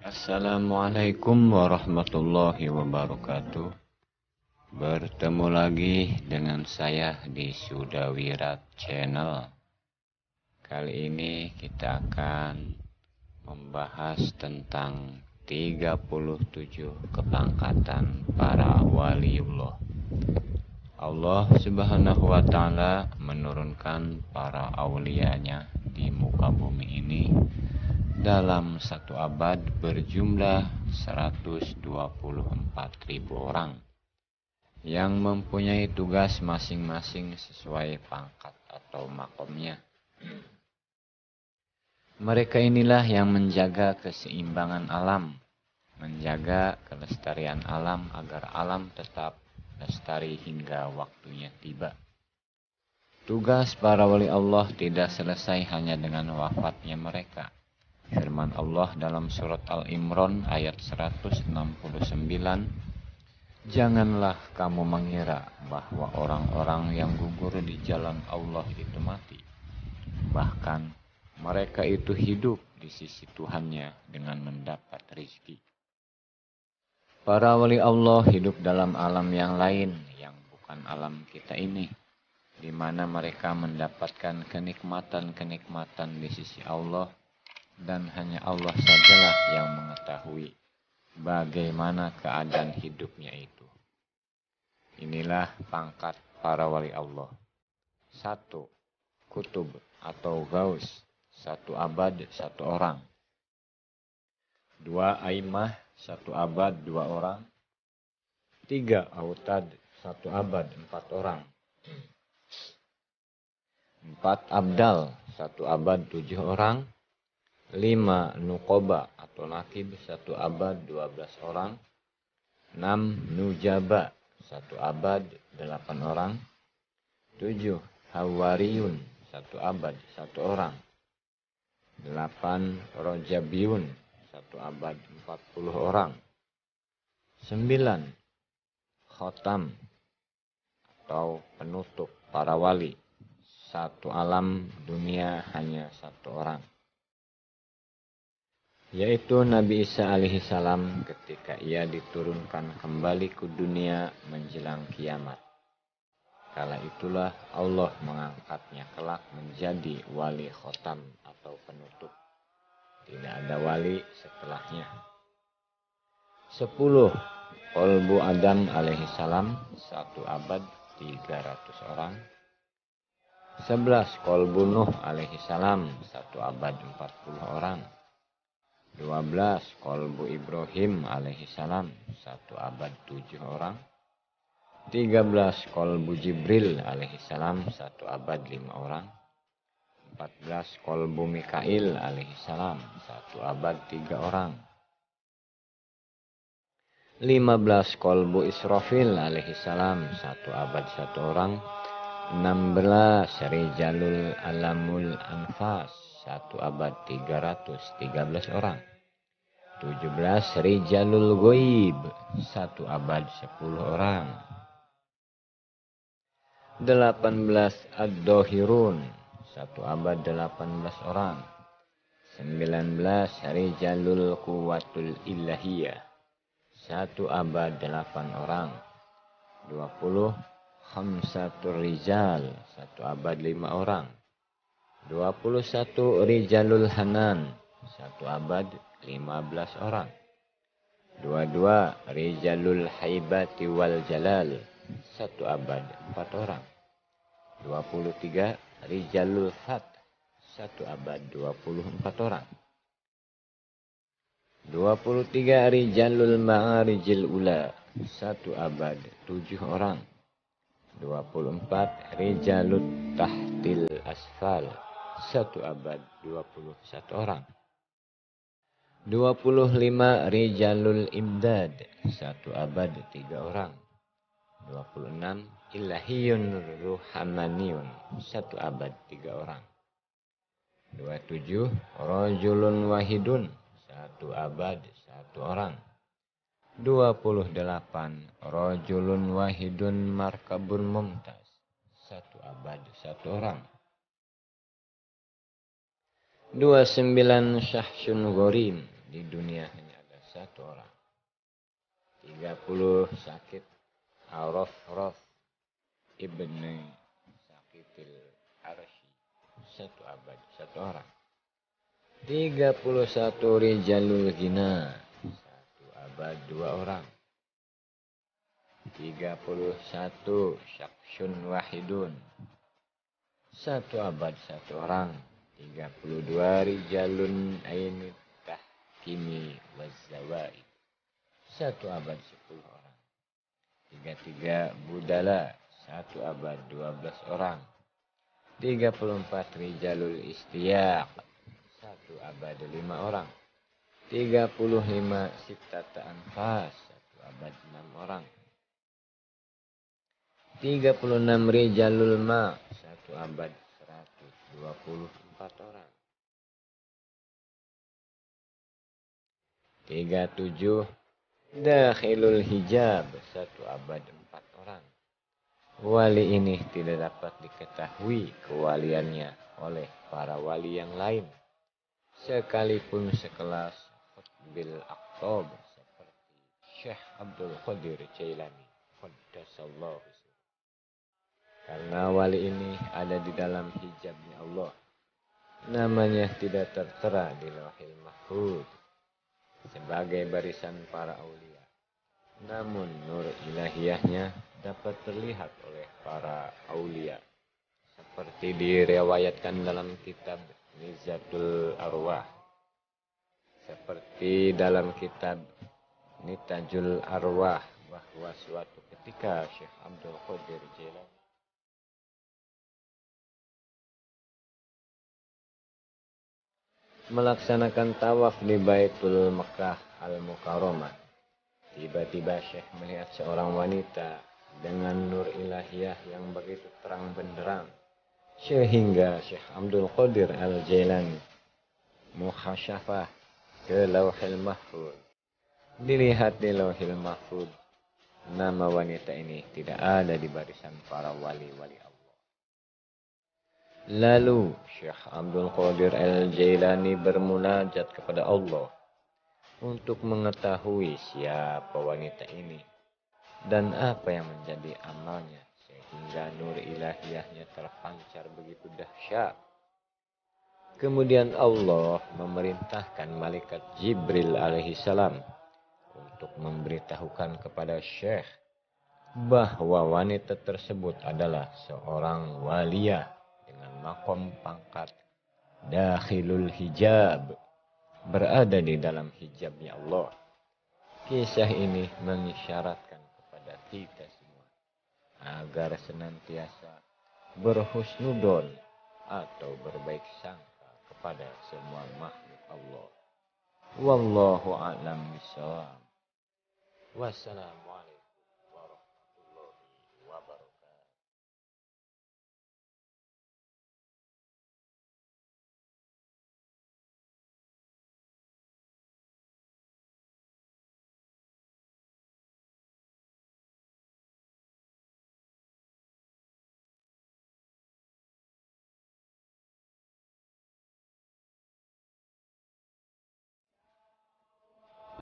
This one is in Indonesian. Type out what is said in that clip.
Assalamualaikum warahmatullahi wabarakatuh. Bertemu lagi dengan saya di Sudawirat Channel. Kali ini kita akan membahas tentang 37 kepangkatan para waliullah. Allah Subhanahu wa Ta'ala menurunkan para aulianya di muka bumi ini dalam satu abad berjumlah 124.000 orang yang mempunyai tugas masing-masing sesuai pangkat atau makomnya. Mereka inilah yang menjaga keseimbangan alam, menjaga kelestarian alam agar alam tetap lestari hingga waktunya tiba. Tugas para wali Allah tidak selesai hanya dengan wafatnya mereka. Firman Allah dalam surat Al-Imran ayat 169, "Janganlah kamu mengira bahwa orang-orang yang gugur di jalan Allah itu mati. Bahkan mereka itu hidup di sisi Tuhannya dengan mendapat rizki." Para wali Allah hidup dalam alam yang lain yang bukan alam kita ini, di mana mereka mendapatkan kenikmatan-kenikmatan di sisi Allah. Dan hanya Allah sajalah yang mengetahui bagaimana keadaan hidupnya itu. Inilah pangkat para wali Allah. 1. Kutub atau gaus, 1 abad 1 orang. 2. Aimah, 1 abad 2 orang. 3. Autad, 1 abad 4 orang. 4. Abdal, 1 abad 7 orang. 5. Nuqoba atau nakib, 1 abad 12 orang. 6. Nujaba, 1 abad 8 orang. 7. Hawariyun, 1 abad 1 orang. 8. Rojabiyun, 1 abad 40 orang. 9. Khotam atau penutup para wali, 1 alam dunia hanya 1 orang, yaitu Nabi Isa alaihi salam ketika ia diturunkan kembali ke dunia menjelang kiamat. Kala itulah Allah mengangkatnya kelak menjadi wali khotam atau penutup. Tidak ada wali setelahnya. 10. Qalbu Adam alaihi salam, 1 abad 300 orang. 11. Qalbu Nuh alaihi salam, 1 abad 40 orang. 12. Qalbu Ibrahim alaihi salam, 1 abad 7 orang. 13. Qalbu Jibril alaihi salam, 1 abad 5 orang. 14. Qalbu Mikail alaihi salam, 1 abad 3 orang. 15. Qalbu Israfil alaihi salam, 1 abad 1 orang. 16. Rijalul Alamul Anfas, 1 abad 313 orang. 17. Rijalul Ghaib, 1 abad 10 orang. 18. Ad-Dohirun, 1 abad 18 orang. 19. Rijalul Quwatul Ilahiyah, 1 abad 8 orang. 20. Khamsatur Rijal, 1 abad 5 orang. 21. Rijalul Hanan, 1 abad 15 orang. 22. Rijalul Haibati wal Jalal, 1 abad 4 orang. 23. Rijalul Fath, 1 abad 24 orang. 23. Rijalul Ma'arijil Ula, 1 abad 7 orang. 24. Rijalut Tahtil Asfal, 1 abad 21 orang. 25. Rijalul Imdad, 1 abad 3 orang. 26. Ilahiyun Ruhamaniyun, 1 abad 3 orang. 27. Rajulun Wahidun, 1 abad 1 orang. 28. Rajulun Wahidun Markabun Mumtaz, 1 abad 1 orang. 29. Syahsyun Ghorim, di dunia hanya satu orang. 30 Sakit Araf ibni Sakitil Arsy, satu abad, satu orang. 31 Rijalul Ghina, satu abad, dua orang. 31 Syaksun Wahidun, satu abad, satu orang. 32 Rijalun Ainit Tahkimi Wazzawaid, satu abad, 10 orang. 33 Budala, satu abad, 12 orang. 34 Rijalul Istiyaq, satu abad, 5 orang. 35 Sittata Anfas, satu abad, 6 orang. 36 Rijalul Ma, satu abad, 124 orang. 37 Dakhilul Hijab, satu abad, 4 orang. Wali ini tidak dapat diketahui kewaliannya oleh para wali yang lain, sekalipun sekelas Qutbil Aqtab seperti Syekh Abdul Qadir Jailani qaddasallahu sirrahu. Karena wali ini ada di dalam hijabnya Allah, namanya tidak tertera di Lauhil Mahfuz sebagai barisan para aulia. Namun nur ilahiyahnya dapat terlihat oleh para aulia, seperti diriwayatkan dalam kitab Nizatul Arwah, seperti dalam kitab Nitajul Arwah, bahwa suatu ketika Syekh Abdul Qadir Jailani melaksanakan tawaf di Baitul Makkah Al-Mukarramah. Tiba-tiba Syekh melihat seorang wanita dengan nur ilahiyah yang begitu terang benderang, sehingga Syekh Abdul Qadir Al-Jailani muhasyafah ke Lauhil Mahfuz. Dilihat di Lauhil Mahfuz, nama wanita ini tidak ada di barisan para wali-wali Allah. Lalu Syekh Abdul Qadir Al-Jailani bermunajat kepada Allah untuk mengetahui siapa wanita ini dan apa yang menjadi amalnya, sehingga nur ilahiyahnya terpancar begitu dahsyat. Kemudian Allah memerintahkan malaikat Jibril alaihissalam untuk memberitahukan kepada Syekh bahwa wanita tersebut adalah seorang waliyah dengan makom pangkat dakhilul hijab, berada di dalam hijabnya Allah. Kisah ini mengisyaratkan kepada kita semua agar senantiasa berhusnudon atau berbaik sangka kepada semua makhluk Allah. Wallahu a'lam bishawab. Wassalam.